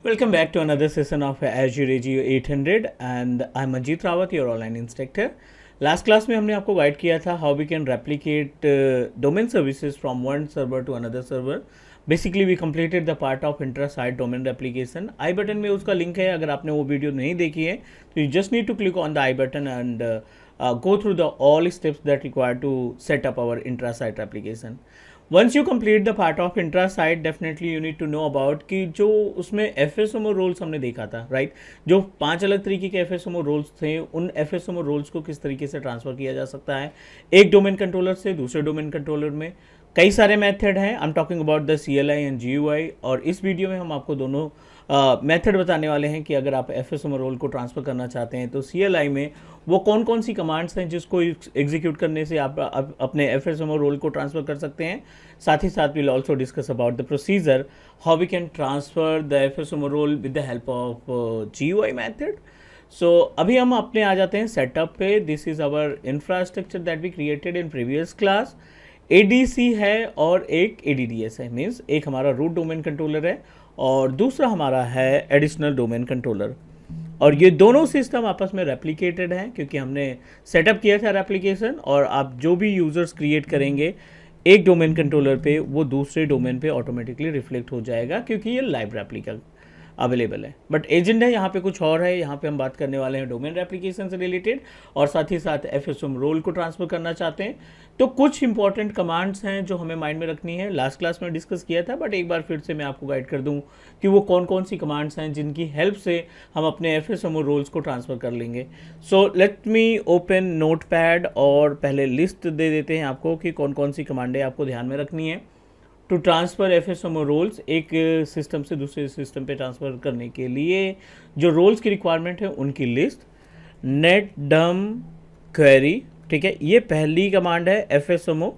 Welcome back to another session of Azure AGO 800 and I'm Manjeet Rawat, your online instructor. Last class में हमने आपको guide किया था how we can replicate domain services from one server to another server. Basically we completed the part of intra site domain replication. I button में उसका link है. अगर आपने वो वीडियो नहीं देखी है तो you just need to click on the I button and go through the all steps that required to set up our intra-site application. Once you complete the part of intra-site, definitely you need to know about कि जो उसमें FSMO roles हमने देखा था, right जो 5 अलग तरीके के FSMO रोल्स थे, उन FSMO रोल्स को किस तरीके से ट्रांसफ़र किया जा सकता है एक डोमेन कंट्रोलर से दूसरे डोमेन कंट्रोलर में. कई सारे मेथड हैं. I am talking about the CLI and GUI और इस वीडियो में हम आपको दोनों मेथड बताने वाले हैं कि अगर आप FSMO रोल को ट्रांसफ़र करना चाहते हैं तो CLI में वो कौन कौन सी कमांड्स हैं जिसको एग्जीक्यूट करने से आप अपने FSMO रोल को ट्रांसफ़र कर सकते हैं. साथ ही साथ will also discuss about the procedure how we can transfer the FSMO role with the help of GUI method. So अभी हम अपने आ जाते हैं सेटअप पे. This is our infrastructure that we created in previous class. ADC है और एक ADDS है. मीन्स एक हमारा रूट डोमेन कंट्रोलर है और दूसरा हमारा है एडिशनल डोमेन कंट्रोलर. और ये दोनों सिस्टम आपस में रेप्लिकेटेड हैं क्योंकि हमने सेटअप किया था रेप्लिकेशन. और आप जो भी यूज़र्स क्रिएट करेंगे एक डोमेन कंट्रोलर पे वो दूसरे डोमेन पे ऑटोमेटिकली रिफ्लेक्ट हो जाएगा क्योंकि ये लाइव रेप्लिका अवेलेबल है. बट एजेंडा यहाँ पे कुछ और है. यहाँ पे हम बात करने वाले हैं डोमेन रेप्लिकेशन से रिलेटेड और साथ ही साथ FSMO रोल को ट्रांसफ़र करना चाहते हैं तो कुछ इंपॉर्टेंट कमांड्स हैं जो हमें माइंड में रखनी है. लास्ट क्लास में डिस्कस किया था बट एक बार फिर से मैं आपको गाइड कर दूं कि वो कौन कौन सी कमांड्स हैं जिनकी हेल्प से हम अपने FSMO रोल्स को ट्रांसफ़र कर लेंगे. So let me open notepad और पहले लिस्ट दे देते हैं आपको कि कौन कौन सी कमांडें आपको ध्यान में रखनी है टू ट्रांसफ़र FSMO रोल्स. एक सिस्टम से दूसरे सिस्टम पे ट्रांसफ़र करने के लिए जो रोल्स की रिक्वायरमेंट है उनकी लिस्ट. नेट डम क्वेरी, ठीक है, ये पहली कमांड है FSMO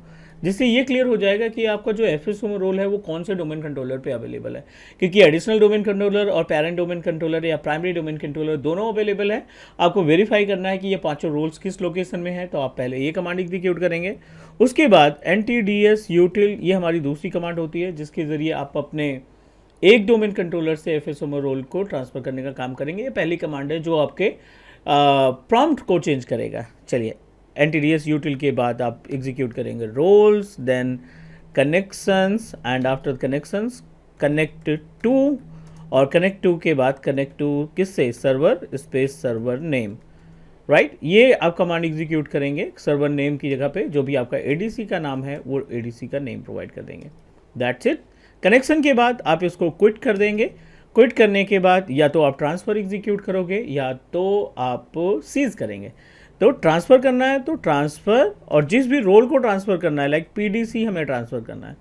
जिससे ये क्लियर हो जाएगा कि आपका जो FSMO रोल है वो कौन से डोमेन कंट्रोलर पे अवेलेबल है. क्योंकि एडिशनल डोमेन कंट्रोलर और पेरेंट डोमेन कंट्रोलर या प्राइमरी डोमेन कंट्रोलर दोनों अवेलेबल है. आपको वेरीफाई करना है कि ये पांचों रोल्स किस लोकेशन में है तो आप पहले ये कमांड एग्जीक्यूट करेंगे. उसके बाद NTDS util ये हमारी दूसरी कमांड होती है जिसके ज़रिए आप अपने एक डोमेन कंट्रोलर से FSMO रोल को ट्रांसफ़र करने का काम करेंगे. ये पहली कमांड है जो आपके प्रॉम्प्ट को चेंज करेगा. चलिए, NTDS util के बाद आप एग्जीक्यूट करेंगे roles, then connections and after connections connect to और कनेक्ट टू के बाद कनेक्ट टू किससे, server space server name, right. ये आप कमांड एग्जीक्यूट करेंगे. सर्वर नेम की जगह पे जो भी आपका ADC का नाम है वो ADC का नेम प्रोवाइड कर देंगे. That's it. कनेक्शन के बाद आप इसको क्विट कर देंगे. क्विट करने के बाद या तो आप ट्रांसफ़र एग्जीक्यूट करोगे या तो आप सीज करेंगे. तो ट्रांसफ़र करना है तो ट्रांसफ़र, और जिस भी रोल को ट्रांसफ़र करना है लाइक PDC हमें ट्रांसफ़र करना है,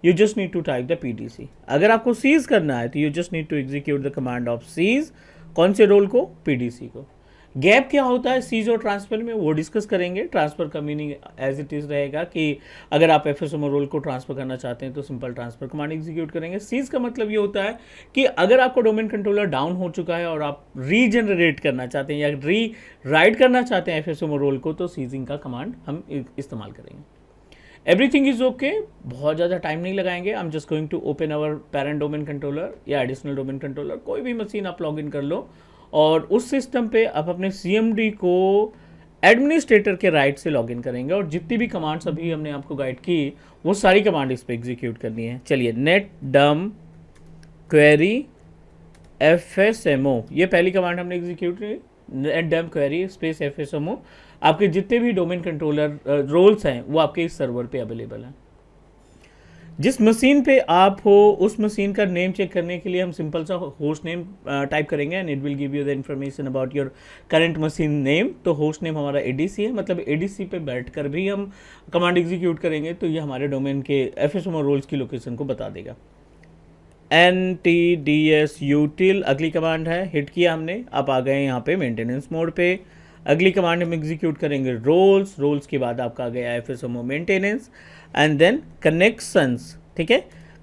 you just need to type the PDC. अगर आपको सीज करना है तो you just need to execute the command of seize. कौन से रोल को, PDC को. गैप क्या होता है सीज और ट्रांसफ़र में वो डिस्कस करेंगे. ट्रांसफ़र का मीनिंग एज इट इज़ रहेगा कि अगर आप FSMO रोल को ट्रांसफ़र करना चाहते हैं तो सिंपल ट्रांसफ़र कमांड एग्जीक्यूट करेंगे. सीज का मतलब ये होता है कि अगर आपका डोमेन कंट्रोलर डाउन हो चुका है और आप रीजनरेट करना चाहते हैं या री राइट करना चाहते हैं FSMO रोल को तो सीजिंग का कमांड हम इस्तेमाल करेंगे. Everything is okay. बहुत ज़्यादा टाइम नहीं लगाएंगे. I am just going to open our parent domain controller या एडिशनल डोमेन कंट्रोलर. कोई भी मशीन आप लॉग इन कर लो और उस सिस्टम पे आप अपने CMD को एडमिनिस्ट्रेटर के राइट से लॉगिन करेंगे और जितनी भी कमांड्स अभी हमने आपको गाइड की वो सारी कमांड इस पर एग्जीक्यूट करनी है. चलिए, नेट डम क्वेरी FSMO ये पहली कमांड हमने एग्जीक्यूट की. नेट डम क्वेरी स्पेस FSMO. आपके जितने भी डोमेन कंट्रोलर रोल्स हैं वो आपके इस सर्वर पे अवेलेबल हैं. जिस मशीन पे आप हो उस मशीन का नेम चेक करने के लिए हम सिंपल सा होस्ट नेम टाइप करेंगे and it will give you the information about your current machine name. तो होस्ट नेम हमारा ADC है, मतलब ADC पे बैठकर भी हम कमांड एग्जीक्यूट करेंगे तो ये हमारे डोमेन के FSMO रोल्स की लोकेशन को बता देगा. NTDS util अगली कमांड है. हिट किया हमने, आप आ गए यहाँ पे मेंटेनेंस मोड पे. अगली कमांड हम एग्जीक्यूट करेंगे रोल्स. रोल्स के बाद आपका आ गया FSMO maintenance and then connections. ठीक है,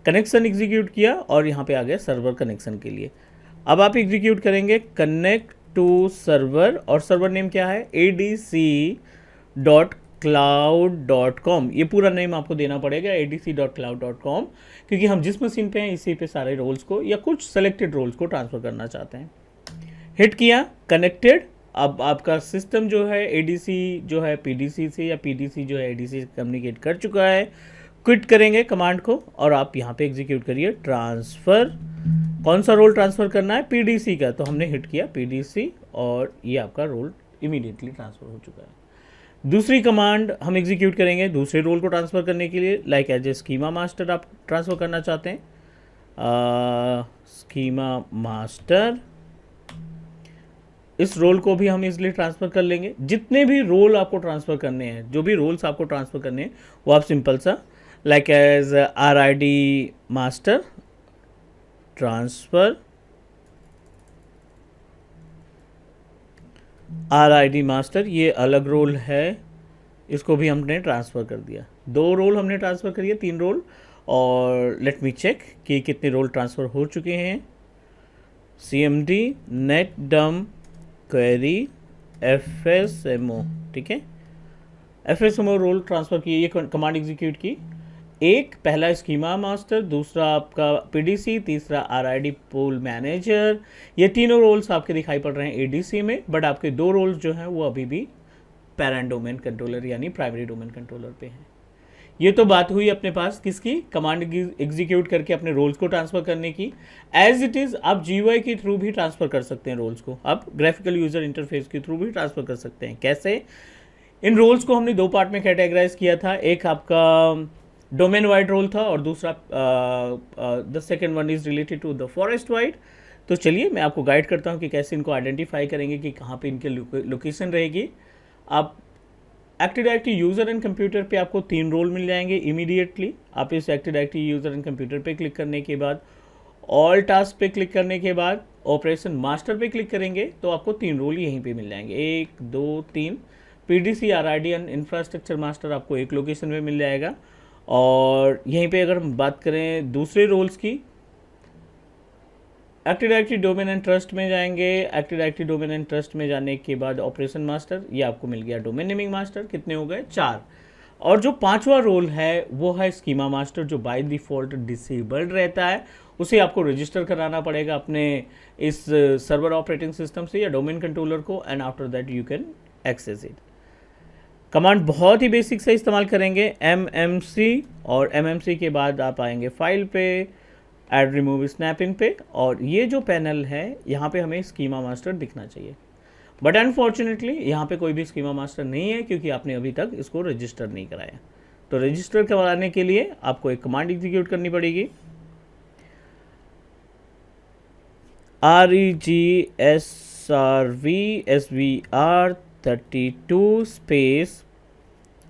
कनेक्शन एग्जीक्यूट किया और यहाँ पे आ गया सर्वर कनेक्शन के लिए. अब आप एग्जीक्यूट करेंगे कनेक्ट टू सर्वर और सर्वर नेम क्या है, ADC डॉट adc.cloud.com, ये पूरा नेम आपको देना पड़ेगा adc.cloud.com, क्योंकि हम जिस मशीन पे हैं इसी पे सारे रोल्स को या कुछ सेलेक्टेड रोल्स को ट्रांसफ़र करना चाहते हैं। हिट किया, कनेक्टेड। अब आपका सिस्टम जो है ADC जो है PDC से या PDC जो है ADC से कम्युनिकेट कर चुका है। क्विट करेंगे कमांड को और आप यहाँ पे एग्जीक्यूट करिए ट्रांसफ़र। कौन सा रोल ट्रांसफ़र करना है? PDC का, तो हमने हिट किया PDC और ये आपका रोल इमीडिएटली ट्रांसफ़र हो चुका है। दूसरी कमांड हम एग्जीक्यूट करेंगे दूसरे रोल को ट्रांसफ़र करने के लिए, like as a schema master आप ट्रांसफ़र करना चाहते हैं। स्कीमा मास्टर, इस रोल को भी हम इजीली ट्रांसफ़र कर लेंगे। जितने भी रोल आपको ट्रांसफ़र करने हैं, जो भी रोल्स आपको ट्रांसफ़र करने हैं, वो आप सिंपल सा like as RID master transfer, RID master ये अलग रोल है, इसको भी हमने ट्रांसफ़र कर दिया। 2 रोल हमने ट्रांसफ़र करिए, 3 रोल। और लेट मी चेक कि कितने रोल ट्रांसफ़र हो चुके हैं। CMD नेट डम क्वेरी FSMO, ठीक है, FSMO रोल ट्रांसफ़र किए, ये कमांड एग्जीक्यूट की। एक पहला स्कीमा मास्टर, दूसरा आपका PDC, तीसरा RID पूल मैनेजर, ये तीनों रोल्स आपके दिखाई पड़ रहे हैं ADC में, बट आपके 2 रोल्स जो हैं वो अभी भी पैरेंट डोमेन कंट्रोलर यानी प्राइमरी डोमेन कंट्रोलर पे हैं। ये तो बात हुई अपने पास किसकी? कमांड एग्जीक्यूट करके अपने रोल्स को ट्रांसफ़र करने की। एज इट इज़ आप GUI के थ्रू भी ट्रांसफ़र कर सकते हैं रोल्स को, आप ग्राफिकल यूज़र इंटरफेस के थ्रू भी ट्रांसफ़र कर सकते हैं। कैसे? इन रोल्स को हमने 2 पार्ट में कैटेगराइज किया था। एक आपका डोमेन वाइड रोल था और दूसरा the second one is related to the forest wide. तो चलिए मैं आपको गाइड करता हूँ कि कैसे इनको आइडेंटिफाई करेंगे कि कहाँ पे इनकी लोकेशन रहेगी। आप active directory user and computer पे आपको 3 रोल मिल जाएंगे इमीडिएटली। आप इस active directory user and computer पे क्लिक करने के बाद, ऑल टास्क पे क्लिक करने के बाद, ऑपरेशन मास्टर पे क्लिक करेंगे तो आपको 3 रोल यहीं पे मिल जाएंगे, 1 2 3। PDC RID and infrastructure master आपको एक लोकेशन में मिल जाएगा। और यहीं पे अगर हम बात करें दूसरे रोल्स की, active directory domain and trust में जाएंगे। Active directory domain and trust में जाने के बाद ऑपरेशन मास्टर, ये आपको मिल गया डोमेन नेमिंग मास्टर। कितने हो गए? 4। और जो 5वां रोल है वो है स्कीमा मास्टर, जो बाय डिफ़ॉल्ट डिसेबल्ड रहता है। उसे आपको रजिस्टर कराना पड़ेगा अपने इस सर्वर ऑपरेटिंग सिस्टम से या डोमेन कंट्रोलर को, and after that you can access it. Command बहुत ही बेसिक से इस्तेमाल करेंगे, MMC, और MMC के बाद आप आएंगे फाइल पे, ऐड रिमूव स्नैप इन पे, और ये जो पैनल है यहाँ पे हमें स्कीमा मास्टर दिखना चाहिए। बट अनफॉर्चुनेटली यहाँ पे कोई भी स्कीमा मास्टर नहीं है क्योंकि आपने अभी तक इसको रजिस्टर नहीं कराया। तो रजिस्टर कराने के लिए आपको एक कमांड एग्जीक्यूट करनी पड़ेगी, REGSRVSVR32 स्पेस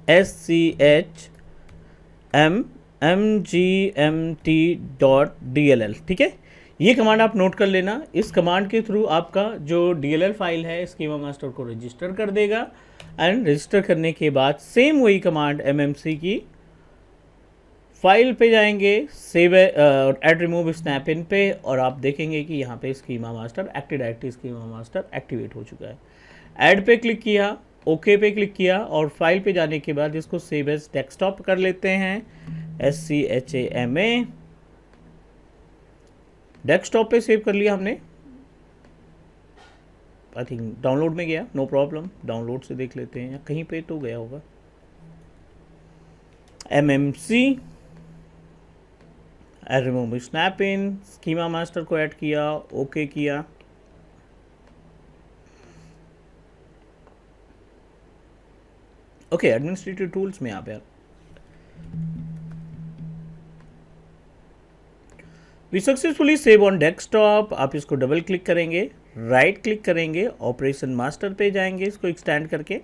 SCHMMGMT.dll, ठीक है। ये कमांड आप नोट कर लेना। इस कमांड के थ्रू आपका जो DLL फाइल है स्कीमा मास्टर को रजिस्टर कर देगा, एंड रजिस्टर करने के बाद सेम वही कमांड MMC की फाइल पे जाएंगे, सेव ऐड रिमूव स्नैप इन पे, और आप देखेंगे कि यहाँ पे schema master, active directory schema master activate हो चुका है। ऐड पे क्लिक किया, ओके पे क्लिक किया, और फाइल पे जाने के बाद इसको सेव एज डेस्कटॉप कर लेते हैं, SCHAMA। डेस्कटॉप पे सेव कर लिया हमने। आई थिंक डाउनलोड में गया, नो प्रॉब्लम, डाउनलोड से देख लेते हैं या कहीं पे तो गया होगा। MMC, remove snap in, schema master को ऐड किया, ओके किया। ओके, एडमिनिस्ट्रेटिव टूल्स में आप यार we successfully save on desktop. आप इसको डबल क्लिक करेंगे, राइट क्लिक करेंगे, ऑपरेशन मास्टर पे जाएंगे इसको एक्सटेंड करके,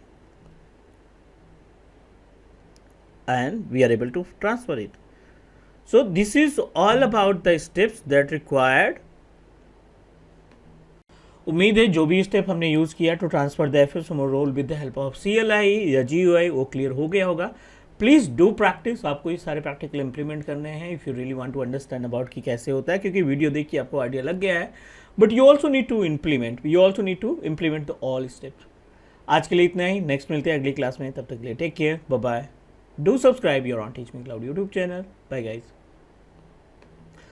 and we are able to transfer it. So this is all about the steps that required. उम्मीद है जो भी स्टेप हमने यूज़ किया to transfer the FSMO role with the help of CLI या GUI वो क्लियर हो गया होगा। प्लीज़ डू प्रैक्टिस, आपको ये सारे प्रैक्टिकल इंप्लीमेंट करने हैं if you really want to understand about कि कैसे होता है, क्योंकि वीडियो देख के आपको आइडिया लग गया है, but you also need to implement the all steps. आज के लिए इतना ही, नेक्स्ट मिलते हैं अगली क्लास में, तब तक के लिए take care, bye bye, do subscribe your on teach me cloud YouTube channel, bye guys.